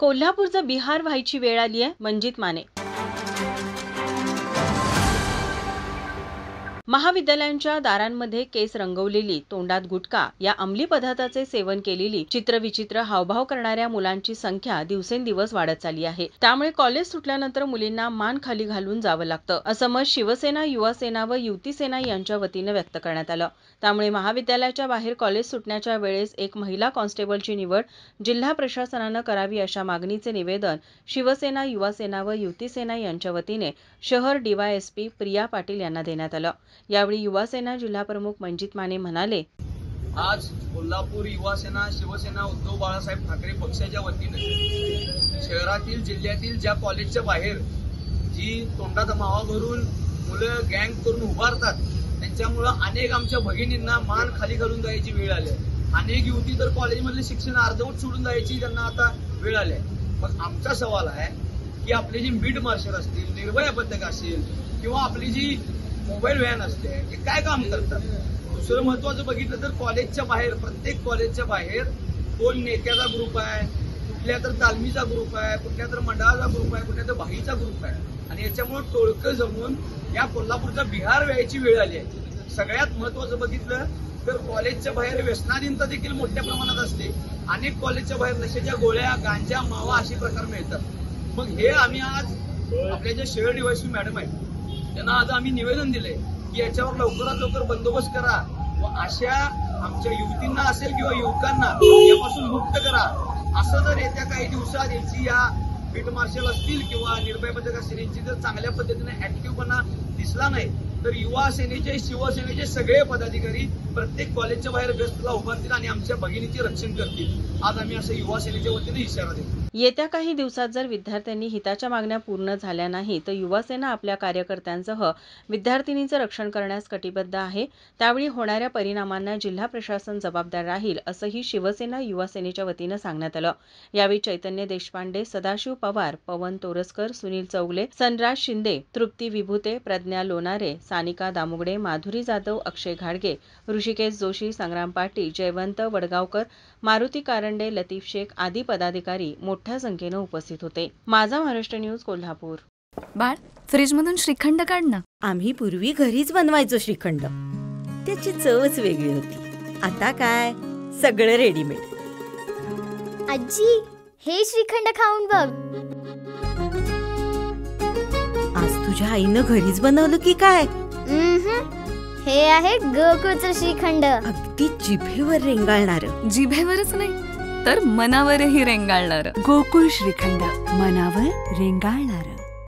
कोल्हापूरचं बिहार व्हायची वेळ आली आहे. मंजित माने. महाविद्यालयांच्या दारांमध्ये केस रंगवलेली, तोंडात गुटखा या अंमली पदार्थाचे सेवन केलेली, चित्रविचित्र हावभाव करणाऱ्या मुलांची संख्या दिवसेंदिवस वाढत चालली आहे. त्यामुळे कॉलेज सुटल्यानंतर मुलींना मान खाली घालून जावं लागतं, असं मत शिवसेना, युवा सेना व युवती सेना यांच्या वतीनं व्यक्त करण्यात आलं. त्यामुळे महाविद्यालयाच्या बाहेर कॉलेज सुटण्याच्या वेळेस एक महिला कॉन्स्टेबलची निवड जिल्हा प्रशासनानं करावी अशा मागणीचे निवेदन शिवसेना, युवा सेना व युवती सेना यांच्या वतीने शहर डीवायएसपी प्रिया पाटील यांना देण्यात आलं. यावेळी युवा सेना जिल्हा प्रमुख मंजित माने म्हणाले, आज कोल्हापूर युवा सेना, शिवसेना, उद्धव बाळासाहेब ठाकरे पक्षाच्या वतीने शहरातील, जिल्ह्यातील ज्या कॉलेजच्या बाहेर जी तोंडात मावा भरून मुलं गँग करून उभारतात, त्यांच्यामुळं अनेक आमच्या भगिनींना मान खाली घालून जायची वेळ आली. अनेक युवती तर कॉलेजमधले शिक्षण अर्धवट सोडून जायची त्यांना आता वेळ आली. मग आमचा सवाल आहे की आपले जे बीट मार्शल असतील, निर्भया पथक असेल किंवा आपली जी मोबाईल व्हॅन असते, हे काय काम करतात? दुसरं महत्वाचं बघितलं तर कॉलेजच्या बाहेर, प्रत्येक कॉलेजच्या बाहेर कोण नेत्याचा ग्रुप आहे, कुठल्या तर तालमीचा ग्रुप आहे, कुठल्या तर मंडळाचा ग्रुप आहे, कुठल्या तर भाईचा ग्रुप आहे आणि याच्यामुळे टोळकं जमून या कोल्हापूरचा बिहार व्हायची वेळ आली आहे. सगळ्यात महत्वाचं बघितलं तर कॉलेजच्या बाहेर व्यसनाधीनता देखील मोठ्या प्रमाणात असते. अनेक कॉलेजच्या बाहेर नशेच्या गोळ्या, गांजा, मावा असे प्रकार मिळतात. मग हे आम्ही आज आपल्या जे शहर डीवायएसपी मॅडम आहेत त्यांना आज आम्ही निवेदन दिले की याच्यावर लवकरात लवकर बंदोबस्त करा व अशा आमच्या युवतींना असेल किंवा युवकांना यापासून मुक्त करा. असं जर येत्या काही दिवसात यांची या बीट मार्शल असतील किंवा निर्भय पथक असतील यांची जर चांगल्या पद्धतीने ऍक्टिव्हपणा दिसला नाही तर युवा सेनेचे, शिवसेनेचे सगळे पदाधिकारी प्रत्येक कॉलेजच्या बाहेर गस्तीला उभारतील आणि आमच्या भगिनीचे रक्षण करतील. आज आम्ही असं युवा सेनेच्या वतीने इशारा देतो. येत्या काही दिवसात जर विद्यार्थ्यांनी हिताच्या मागण्या पूर्ण झाल्या नाही तर युवा सेना आपल्या कार्यकर्त्यांसह विद्यार्थिनींचं रक्षण करण्यास कटिबद्ध आहे. त्यावेळी होणाऱ्या परिणामांना जिल्हा प्रशासन जबाबदार राहील, असंही शिवसेना, युवा सेनेच्या वतीनं सांगण्यात आलं. यावेळी चैतन्य देशपांडे, सदाशिव पवार, पवन तोरसकर, सुनील चौगले, सनराज शिंदे, तृप्ती विभूते, प्रज्ञा लोणारे, सानिका दामुगडे, माधुरी जाधव, अक्षय घाडगे, ऋषिकेश जोशी, संग्राम पाटील, जयवंत वडगावकर, मारुती कारंडे, लतीफ शेख आदी पदाधिकारी मोठ्या संख्येनं उपस्थित होते. माझा महाराष्ट्र न्यूज, कोल्हापूर. बाळ, फ्रीजमधून श्रीखंड काढ ना. आम्ही पूर्वी घरीच बनवायचो श्रीखंड, त्याची चवच वेगळी होती. आता काय सगळं रेडीमेड. आजी, हे श्रीखंड खाऊन बघ. आज तुझ्या आईनं घरीच बनवलं की काय? हे आहे गोकुळचं श्रीखंड. अगदी जिभेवर रेंगाळणार. जिभेवरच नाही तर मनावरही रेंगाळणार. गोकुळ श्रीखंड, मनावर रेंगाळणार.